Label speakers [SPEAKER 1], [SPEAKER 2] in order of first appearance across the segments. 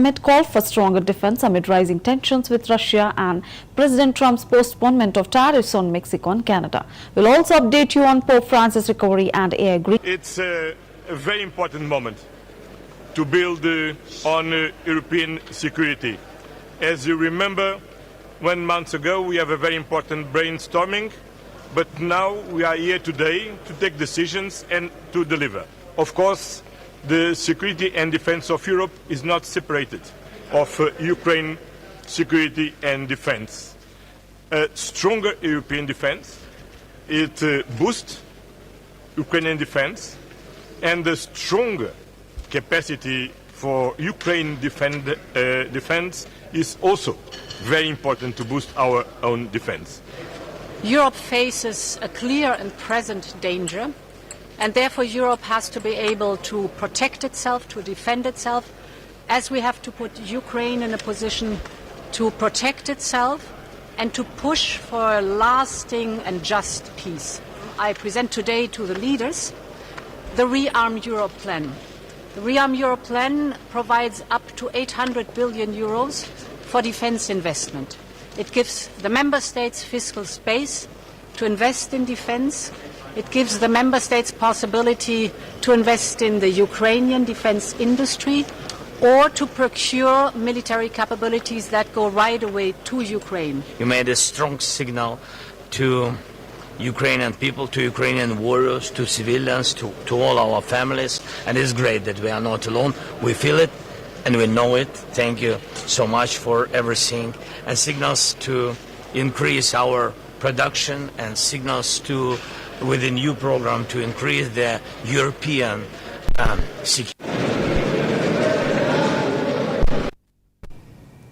[SPEAKER 1] summit called for stronger defense amid rising tensions with Russia and President Trump's postponement of tariffs on Mexico and Canada. We'll also update you on Pope Francis' recovery and air agreement.
[SPEAKER 2] It's a very important moment to build on European security. As you remember, 1 month ago we have a very important brainstorming, but now we are here today to take decisions and to deliver. Of course, the security and defense of Europe is not separated of Ukraine security and defense. A stronger European defense, it boosts Ukrainian defense, and a stronger capacity for Ukraine defense is also very important to boost our own defense.
[SPEAKER 3] Europe faces a clear and present danger, and therefore Europe has to be able to protect itself, to defend itself, as we have to put Ukraine in a position to protect itself and to push for a lasting and just peace. I present today to the leaders the Rearm Europe plan. The Rearm Europe plan provides up to 800 billion euros for defense investment. It gives the member states fiscal space to invest in defense. It gives the member states possibility to invest in the Ukrainian defense industry or to procure military capabilities that go right away to Ukraine.
[SPEAKER 4] You made a strong signal to Ukrainian people, to Ukrainian warriors, to civilians, to all our families, and it's great that we are not alone. We feel it and we know it. Thank you so much for everything, and signals to increase our production and signals to, with the new program, to increase the European security.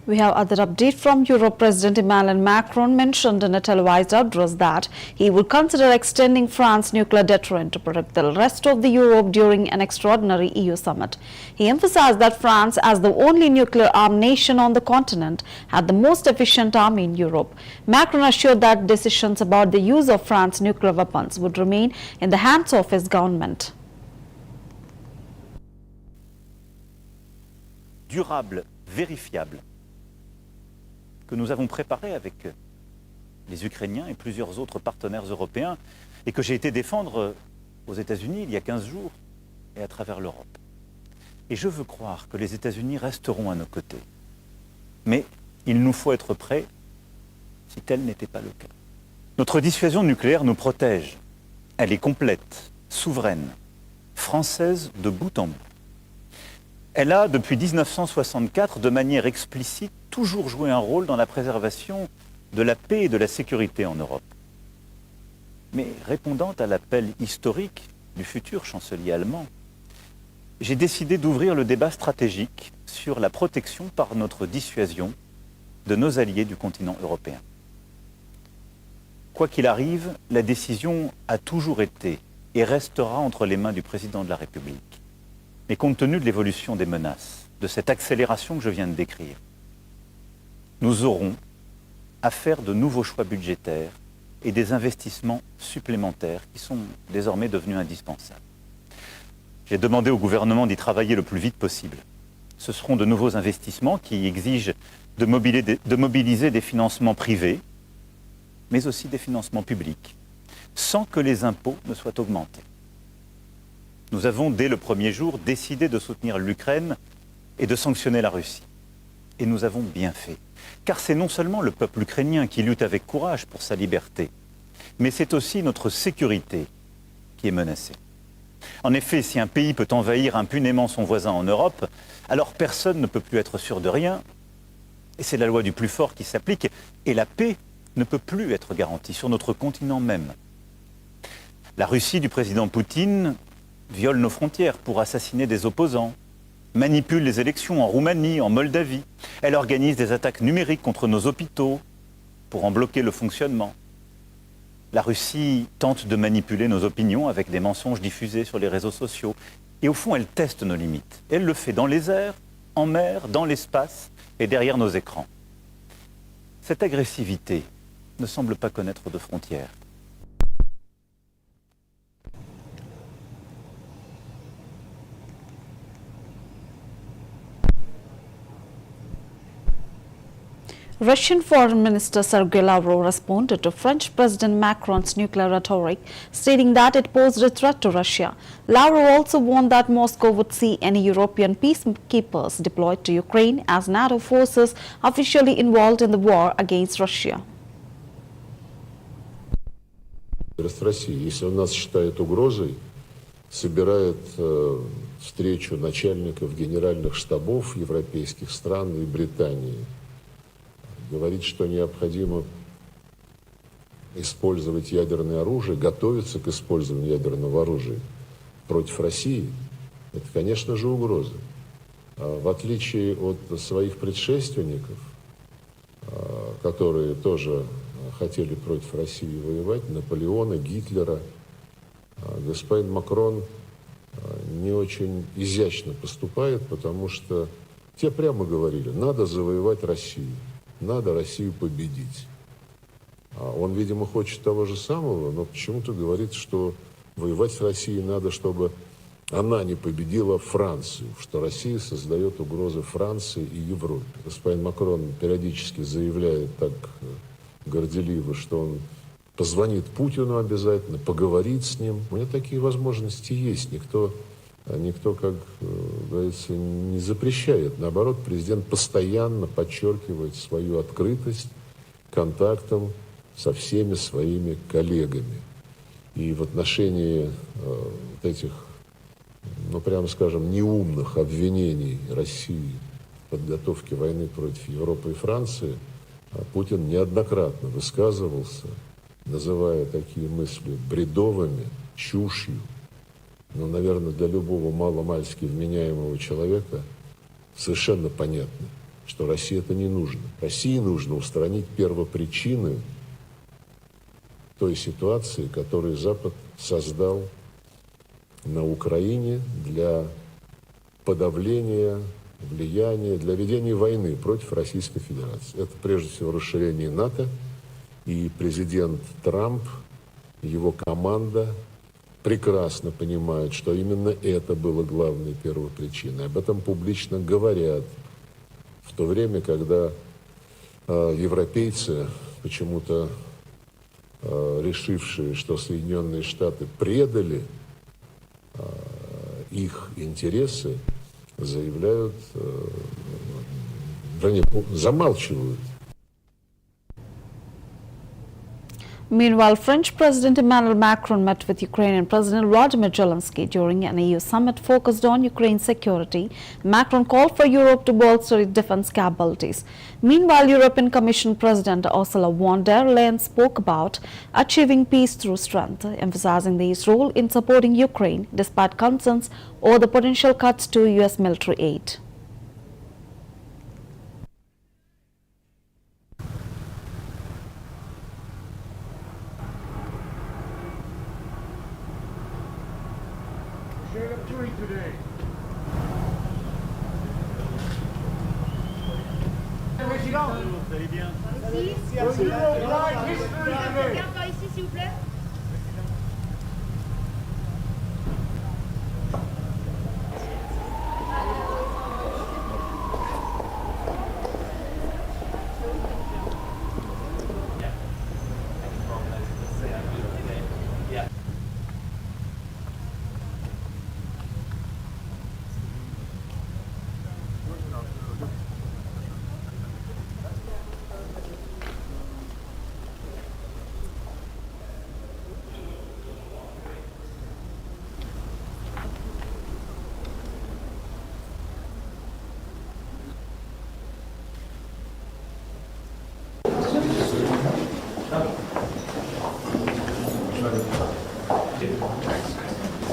[SPEAKER 1] We have other update from Europe. President Emmanuel Macron mentioned in a televised address that he would consider extending France's nuclear deterrent to protect the rest of the Europe during an extraordinary EU summit. He emphasized that France, as the only nuclear-armed nation on the continent, had the most efficient army in Europe. Macron assured that decisions about the use of France's nuclear weapons would remain in the hands of his government.
[SPEAKER 5] Durable, vérifiable, que nous avons préparé avec les Ukrainiens et plusieurs autres partenaires européens et que j'ai été défendre aux États-Unis il y a 15 jours et à travers l'Europe. Et je veux croire que les États-Unis resteront à nos côtés. Mais il nous faut être prêts si tel n'était pas le cas. Notre dissuasion nucléaire nous protège. Elle est complète, souveraine, française de bout en bout. Elle a, depuis 1964, de manière explicite, toujours joué un rôle dans la préservation de la paix et de la sécurité en Europe. Mais répondant à l'appel historique du futur chancelier allemand, j'ai décidé d'ouvrir le débat stratégique sur la protection par notre dissuasion de nos alliés du continent européen. Quoi qu'il arrive, la décision a toujours été et restera entre les mains du président de la République. Mais compte tenu de l'évolution des menaces, de cette accélération que je viens de décrire, nous aurons à faire de nouveaux choix budgétaires et des investissements supplémentaires qui sont désormais devenus indispensables. J'ai demandé au gouvernement d'y travailler le plus vite possible. Ce seront de nouveaux investissements qui exigent de mobiliser des financements privés, mais aussi des financements publics, sans que les impôts ne soient augmentés. Nous avons, dès le premier jour, décidé de soutenir l'Ukraine et de sanctionner la Russie. Et nous avons bien fait. Car c'est non seulement le peuple ukrainien qui lutte avec courage pour sa liberté, mais c'est aussi notre sécurité qui est menacée. En effet, si un pays peut envahir impunément son voisin en Europe, alors personne ne peut plus être sûr de rien. Et c'est la loi du plus fort qui s'applique. Et la paix ne peut plus être garantie sur notre continent même. La Russie du président Poutine viole nos frontières pour assassiner des opposants, manipule les élections en Roumanie, en Moldavie. Elle organise des attaques numériques contre nos hôpitaux pour en bloquer le fonctionnement. La Russie tente de manipuler nos opinions avec des mensonges diffusés sur les réseaux sociaux. Et au fond, elle teste nos limites. Elle le fait dans les airs, en mer, dans l'espace et derrière nos écrans. Cette agressivité ne semble pas connaître de frontières.
[SPEAKER 1] Russian Foreign Minister Sergei Lavrov responded to French President Macron's nuclear rhetoric, stating that it posed a threat to Russia. Lavrov also warned that Moscow would see any European peacekeepers deployed to Ukraine as NATO forces officially involved in the war against Russia.
[SPEAKER 6] России, если он нас считает угрозой, собирает встречу начальников генеральных штабов европейских стран и Британии, говорит, что необходимо использовать ядерное оружие, готовиться к использованию ядерного оружия против России, это, конечно же, угроза. В отличие от своих предшественников, которые тоже хотели против России воевать, Наполеона, Гитлера, господин Макрон не очень изящно поступает, потому что те прямо говорили, надо завоевать Россию, надо Россию победить. Он, видимо, хочет того же самого, но почему-то говорит, что воевать с Россией надо, чтобы она не победила Францию, что Россия создает угрозы Франции и Европе. Господин Макрон периодически заявляет так горделиво, что он позвонит Путину обязательно, поговорит с ним. У меня такие возможности есть. Никто, как говорится, не запрещает. Наоборот, президент постоянно подчеркивает свою открытость контактам со всеми своими коллегами. И в отношении вот этих, ну, прямо скажем, неумных обвинений России в подготовке войны против Европы и Франции Путин неоднократно высказывался, называя такие мысли бредовыми, чушью. Но, наверное, для любого маломальски вменяемого человека совершенно понятно, что России это не нужно. России нужно устранить первопричины той ситуации, которую Запад создал на Украине для подавления влияния, для ведения войны против Российской Федерации. Это прежде всего расширение НАТО, и президент Трамп, его команда прекрасно понимают, что именно это было главной первопричиной. Об этом публично говорят, в то время, когда европейцы, почему-то решившие, что Соединенные Штаты предали их интересы, заявляют, замалчивают.
[SPEAKER 1] Meanwhile, French President Emmanuel Macron met with Ukrainian President Volodymyr Zelensky during an EU summit focused on Ukraine's security. Macron called for Europe to bolster its defense capabilities. Meanwhile, European Commission President Ursula von der Leyen spoke about achieving peace through strength, emphasizing the EU's role in supporting Ukraine despite concerns over the potential cuts to US military aid.
[SPEAKER 7] Par ici, s'il vous plaît.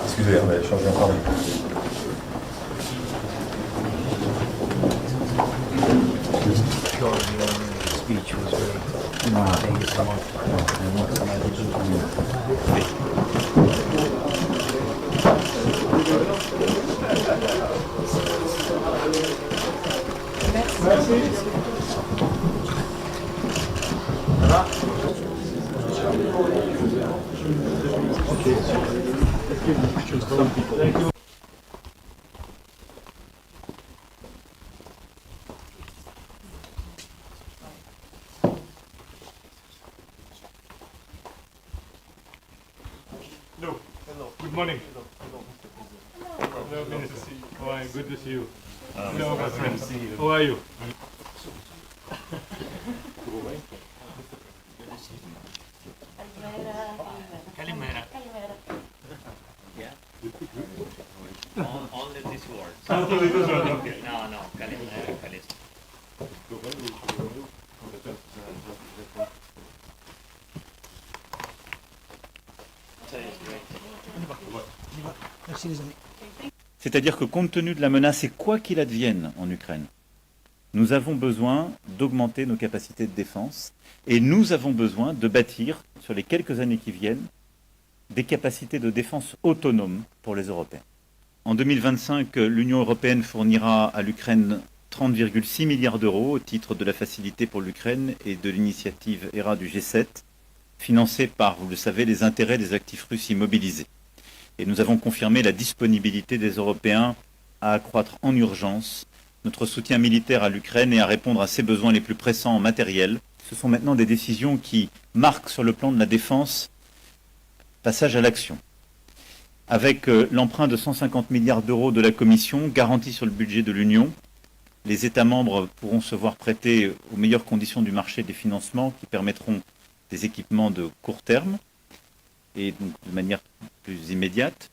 [SPEAKER 8] Excusez, on va changer encore.
[SPEAKER 9] Speech was very thank you so
[SPEAKER 8] Thank you.
[SPEAKER 2] Good morning. Hello, Minister. How are you? Good to see you. Hello, my friend. How are you?
[SPEAKER 4] Only this word.
[SPEAKER 2] Only this one, okay.
[SPEAKER 4] No, Kalimera, Kalis.
[SPEAKER 5] C'est-à-dire que compte tenu de la menace et quoi qu'il advienne en Ukraine, nous avons besoin d'augmenter nos capacités de défense et nous avons besoin de bâtir, sur les quelques années qui viennent, des capacités de défense autonomes pour les Européens. En 2025, l'Union européenne fournira à l'Ukraine 30,6 milliards d'euros au titre de la facilité pour l'Ukraine et de l'initiative ERA du G7, financée par, vous le savez, les intérêts des actifs russes immobilisés. Et nous avons confirmé la disponibilité des Européens à accroître en urgence notre soutien militaire à l'Ukraine et à répondre à ses besoins les plus pressants en matériel. Ce sont maintenant des décisions qui marquent sur le plan de la défense passage à l'action. Avec l'emprunt de 150 milliards d'euros de la Commission garanti sur le budget de l'Union, les États membres pourront se voir prêter aux meilleures conditions du marché des financements qui permettront des équipements de court terme et donc de manière plus immédiate.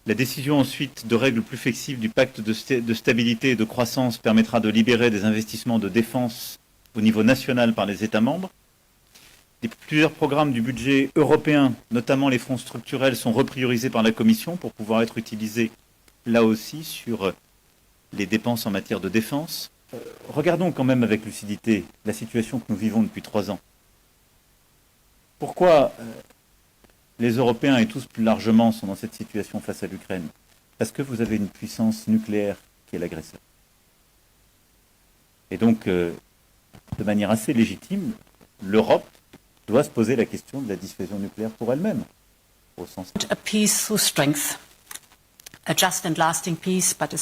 [SPEAKER 5] La décision ensuite de règles plus flexibles du pacte de stabilité et de croissance permettra de libérer des investissements de défense au niveau national par les États membres. Plusieurs programmes du budget européen, notamment les fonds structurels, sont repriorisés par la Commission pour pouvoir être utilisés là aussi sur les dépenses en matière de défense. Regardons quand même avec lucidité la situation que nous vivons depuis 3 ans. Pourquoi les Européens et tous plus largement sont dans cette situation face à l'Ukraine? Parce que vous avez une puissance nucléaire qui est l'agresseur. Et donc, de manière assez légitime, l'Europe doit se poser la question de la dissuasion nucléaire pour elle-même, au sens.
[SPEAKER 3] A peace through strength, a just and lasting peace, but a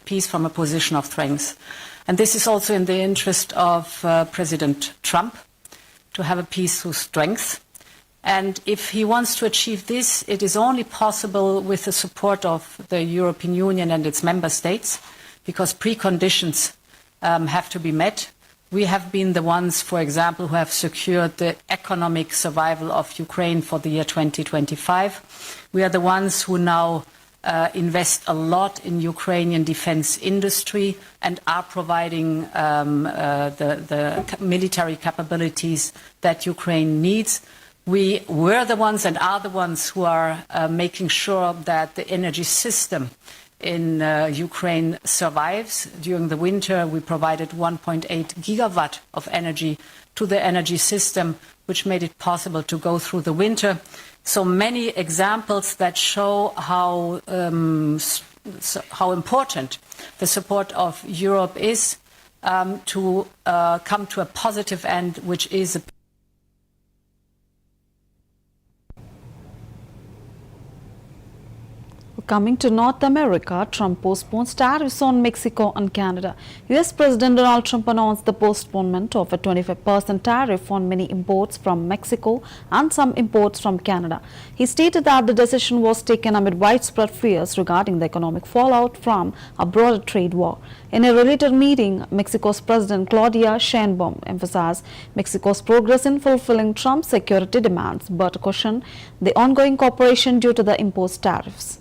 [SPEAKER 3] peace from a position of strength. And this is also in the interest of President Trump, to have a peace through strength. And if he wants to achieve this, it is only possible with the support of the European Union and its member states, because preconditions have to be met. We have been the ones, for example, who have secured the economic survival of Ukraine for the year 2025. We are the ones who now invest a lot in Ukrainian defense industry and are providing the military capabilities that Ukraine needs. We were the ones and are the ones who are making sure that the energy system in Ukraine survives. During the winter, we provided 1.8 gigawatt of energy to the energy system, which made it possible to go through the winter. So many examples that show how important the support of Europe is to come to a positive end, which is a
[SPEAKER 1] Coming to North America, Trump postpones tariffs on Mexico and Canada. US President Donald Trump announced the postponement of a 25% tariff on many imports from Mexico and some imports from Canada. He stated that the decision was taken amid widespread fears regarding the economic fallout from a broader trade war. In a related meeting, Mexico's President Claudia Sheinbaum emphasized Mexico's progress in fulfilling Trump's security demands, but cautioned the ongoing cooperation due to the imposed tariffs.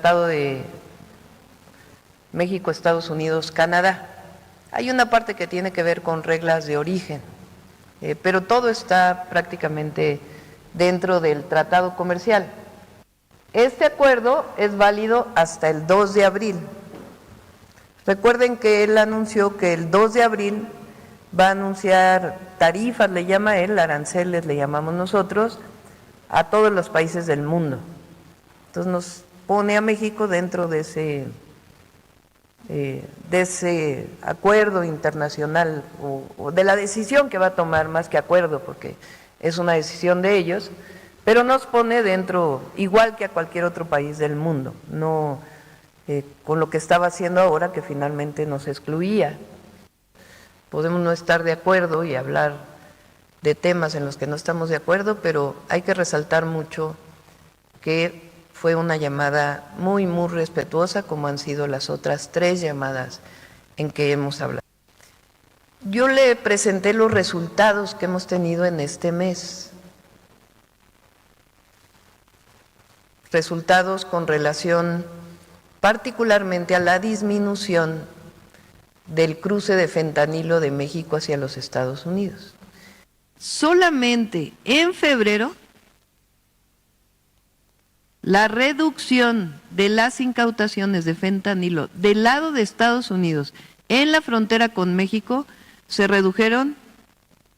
[SPEAKER 7] Tratado de México, Estados Unidos, Canadá. Hay una parte que tiene que ver con reglas de origen, pero todo está prácticamente dentro del tratado comercial. Este acuerdo es válido hasta el 2 de abril. Recuerden que él anunció que el 2 de abril va a anunciar tarifas, le llama él, aranceles le llamamos nosotros, a todos los países del mundo. Entonces nos pone a México dentro de ese acuerdo internacional o de la decisión que va a tomar, más que acuerdo, porque es una decisión de ellos, pero nos pone dentro, igual que a cualquier otro país del mundo, no con lo que estaba haciendo ahora, que finalmente nos excluía. Podemos no estar de acuerdo y hablar de temas en los que no estamos de acuerdo, pero hay que resaltar mucho que fue una llamada muy, muy respetuosa, como han sido las otras 3 llamadas en que hemos hablado. Yo le presenté los resultados que hemos tenido en este mes. Resultados con relación particularmente a la disminución del cruce de fentanilo de México hacia los Estados Unidos. Solamente en febrero, la reducción de las incautaciones de fentanilo del lado de Estados Unidos en la frontera con México se redujeron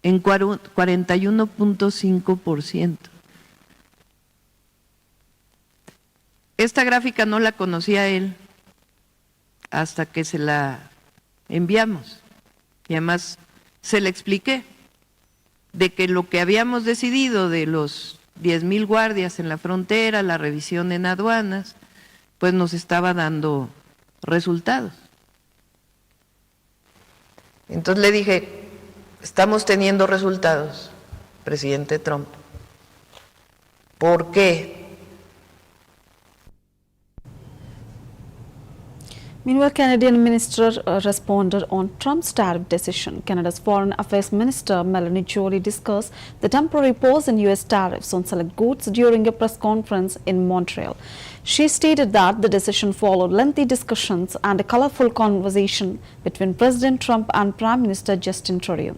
[SPEAKER 7] en 41.5%. Esta gráfica no la conocía él hasta que se la enviamos y además se le expliqué de que lo que habíamos decidido de los 10,000 guardias en la frontera, la revisión en aduanas, pues nos estaba dando resultados. Entonces le dije, estamos teniendo resultados, presidente Trump. ¿Por qué?
[SPEAKER 1] Meanwhile, Canadian minister responded on Trump's tariff decision. Canada's Foreign Affairs Minister Melanie Joly discussed the temporary pause in U.S. tariffs on select goods during a press conference in Montreal. She stated that the decision followed lengthy discussions and a colorful conversation between President Trump and Prime Minister Justin Trudeau.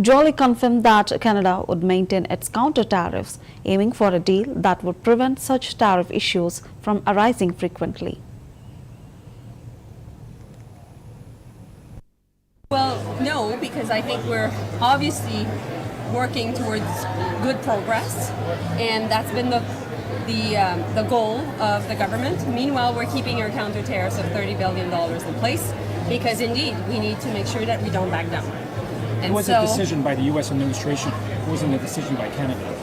[SPEAKER 1] Joly confirmed that Canada would maintain its counter tariffs, aiming for a deal that would prevent such tariff issues from arising frequently.
[SPEAKER 10] Well, no, because I think we're obviously working towards good progress, and that's been the goal of the government. Meanwhile, we're keeping our counter tariffs of $30 billion in place because, indeed, we need to make sure that we don't back down. And
[SPEAKER 11] it was a decision by the U.S. administration. It wasn't a decision by Canada.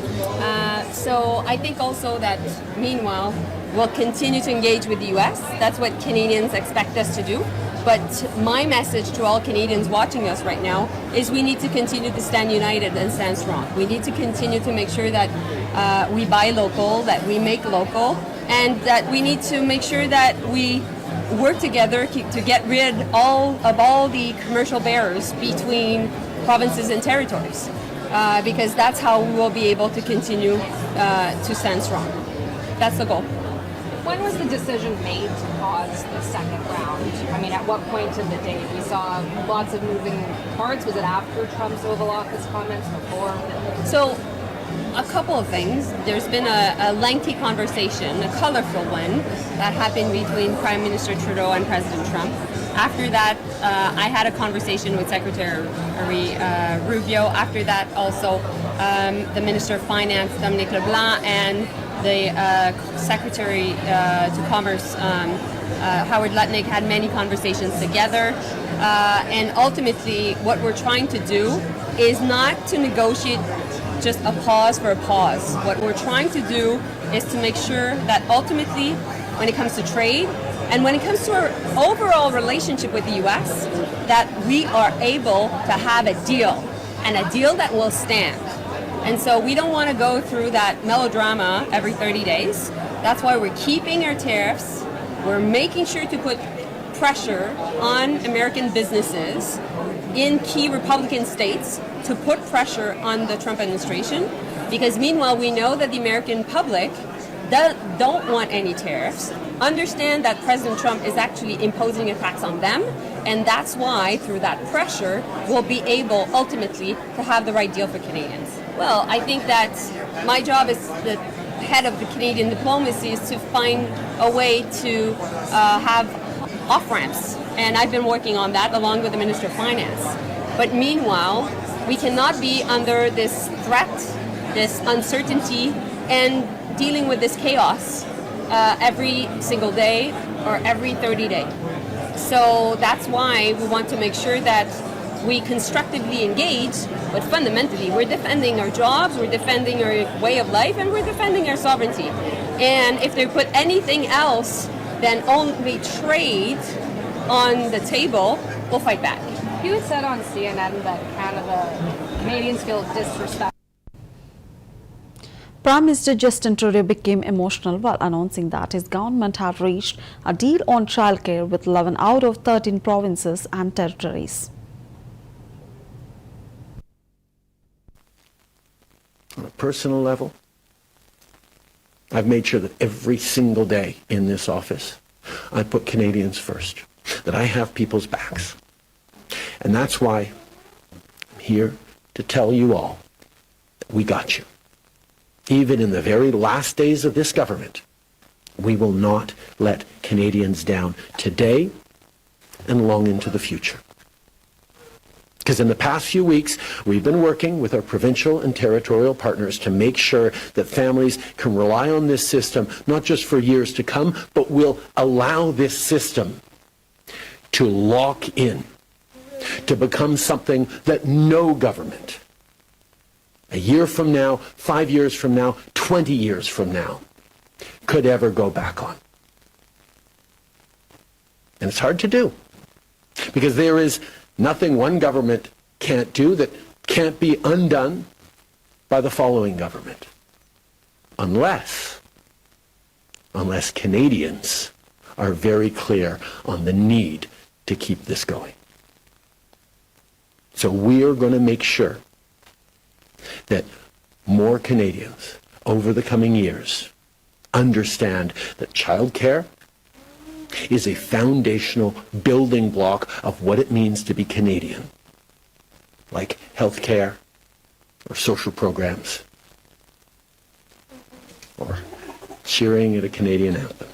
[SPEAKER 10] So I think also that, meanwhile, we'll continue to engage with the U.S. That's what Canadians expect us to do. But my message to all Canadians watching us right now is we need to continue to stand united and stand strong. We need to continue to make sure that we buy local, that we make local, and that we need to make sure that we work together to get rid of all the commercial barriers between provinces and territories, because that's how we will be able to continue to stand strong. That's the goal.
[SPEAKER 12] When was the decision made to pause the second round? I mean, at what point of the day? We saw lots of moving parts. Was it after Trump's Oval Office comments, before?
[SPEAKER 10] So, a couple of things. There's been a lengthy conversation, a colorful one, that happened between Prime Minister Trudeau and President Trump. After that, I had a conversation with Secretary Rubio. After that, also the Minister of Finance, Dominic LeBlanc, and the Secretary to Commerce, Howard Lutnick, had many conversations together. And ultimately, what we're trying to do is not to negotiate just a pause for a pause. What we're trying to do is to make sure that ultimately, when it comes to trade, and when it comes to our overall relationship with the U.S., that we are able to have a deal, and a deal that will stand. And so we don't want to go through that melodrama every 30 days. That's why we're keeping our tariffs. We're making sure to put pressure on American businesses in key Republican states to put pressure on the Trump administration. Because meanwhile, we know that the American public don't want any tariffs, understand that President Trump is actually imposing a tax on them, and that's why, through that pressure, we'll be able ultimately to have the right deal for Canadians. Well, I think that my job as the head of the Canadian diplomacy is to find a way to have off-ramps, and I've been working on that along with the Minister of Finance. But meanwhile, we cannot be under this threat, this uncertainty, and dealing with this chaos every single day or every 30 days. So that's why we want to make sure that we constructively engage, but fundamentally we're defending our jobs, we're defending our way of life, and we're defending our sovereignty. And if they put anything else than only trade on the table, we'll fight back.
[SPEAKER 12] You had said on CNN that Canadians feel disrespected.
[SPEAKER 1] Prime Minister Justin Trudeau became emotional while announcing that his government had reached a deal on childcare with 11 out of 13 provinces and territories.
[SPEAKER 13] On a personal level, I've made sure that every single day in this office, I put Canadians first, that I have people's backs. And that's why I'm here to tell you all that we got you. Even in the very last days of this government, we will not let Canadians down today and long into the future. Because in the past few weeks, we've been working with our provincial and territorial partners to make sure that families can rely on this system, not just for years to come, but will allow this system to lock in, to become something that no government, a year from now, 5 years from now, 20 years from now, could ever go back on. And it's hard to do, because there is nothing one government can't do that can't be undone by the following government. Unless Canadians are very clear on the need to keep this going. So we are going to make sure that more Canadians over the coming years understand that childcare is a foundational building block of what it means to be Canadian, like health care or social programs or cheering at a Canadian anthem.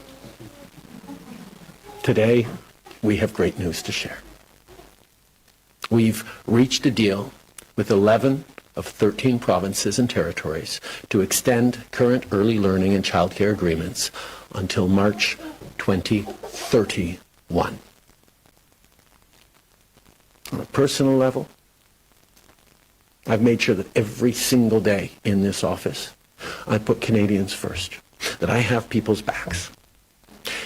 [SPEAKER 13] Today, we have great news to share. We've reached a deal with 11 of 13 provinces and territories to extend current early learning and childcare agreements until March 2031. On a personal level, I've made sure that every single day in this office, I put Canadians first, that I have people's backs.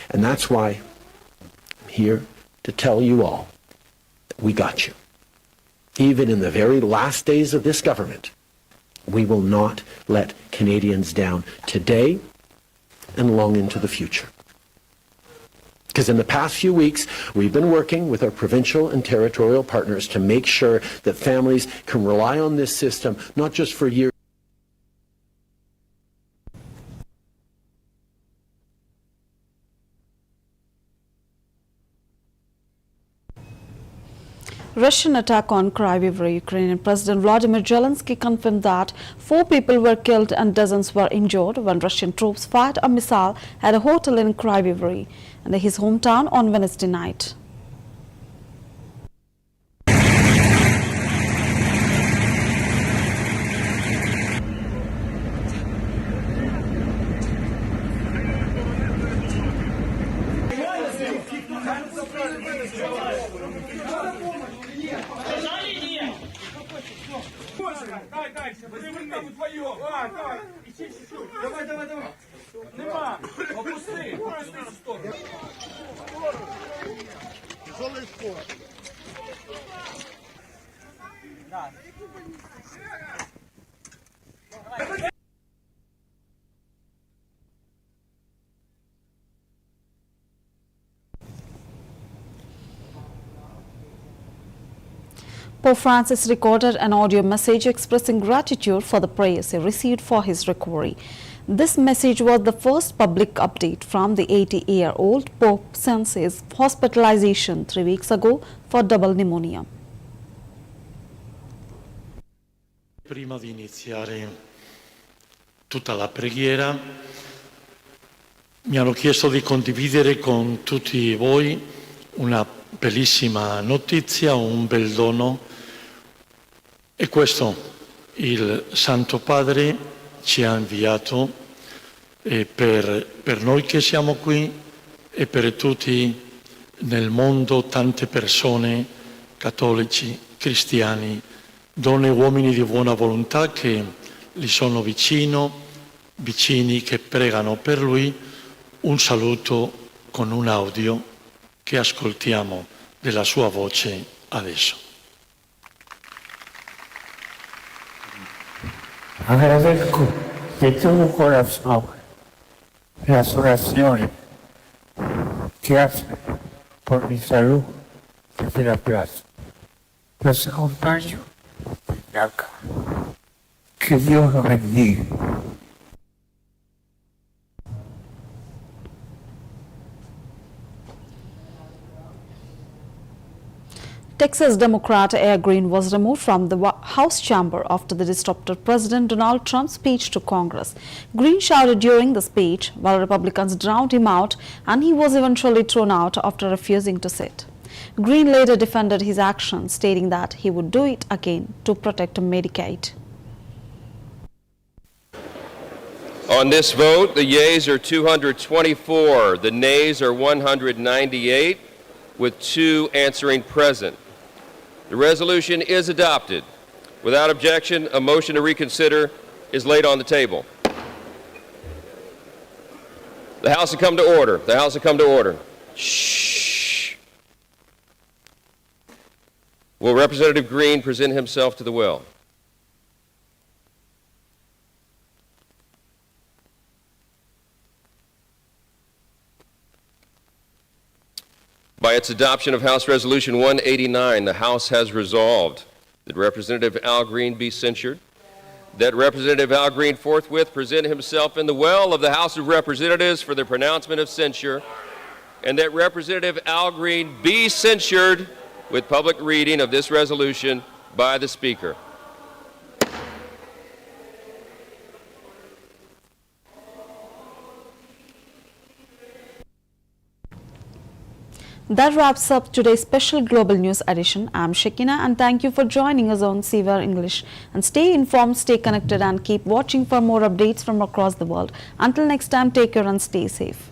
[SPEAKER 13] And that's why I'm here to tell you all that we got you. Even in the very last days of this government, we will not let Canadians down today and long into the future. Because in the past few weeks, we've been working with our provincial and territorial partners to make sure that families can rely on this system, not just for years.
[SPEAKER 1] Russian attack on Kryvyi Rih. Ukrainian President Vladimir Zelensky confirmed that 4 people were killed and dozens were injured when Russian troops fired a missile at a hotel in Kryvyi Rih, in his hometown, on Wednesday night. Pope Francis recorded an audio message expressing gratitude for the prayers he received for his recovery. This message was the first public update from the 80-year-old Pope since his hospitalization 3 weeks ago for double pneumonia.
[SPEAKER 14] Prima di iniziare tutta la preghiera, mi hanno chiesto di condividere con tutti voi una bellissima notizia, un bel dono, e questo il Santo Padre ci ha inviato per noi che siamo qui e per tutti nel mondo, tante persone, cattolici, cristiani, donne e uomini di buona volontà che gli sono vicini che pregano per lui. Un saluto con un audio che ascoltiamo della sua voce adesso.
[SPEAKER 15] Agradezco de todo corazón las oraciones que hace por mi salud desde la plaza. Los acompaño desde acá. Que Dios los bendiga.
[SPEAKER 1] Texas Democrat Al Green was removed from the House chamber after the disrupted President Donald Trump's speech to Congress. Green shouted during the speech while Republicans drowned him out, and he was eventually thrown out after refusing to sit. Green later defended his action, stating that he would do it again to protect Medicaid.
[SPEAKER 16] On this vote, the yeas are 224, the nays are 198, with 2 answering present. The resolution is adopted. Without objection, a motion to reconsider is laid on the table. The House will come to order. The House will come to order. Shh. Will Representative Green present himself to the well? By its adoption of House Resolution 189, the House has resolved that Representative Al Green be censured, that Representative Al Green forthwith present himself in the well of the House of Representatives for the pronouncement of censure, and that Representative Al Green be censured with public reading of this resolution by the Speaker.
[SPEAKER 1] That wraps up today's special Global News edition. I'm Shekina, and thank you for joining us on CVR English. And stay informed, stay connected, and keep watching for more updates from across the world. Until next time, take care and stay safe.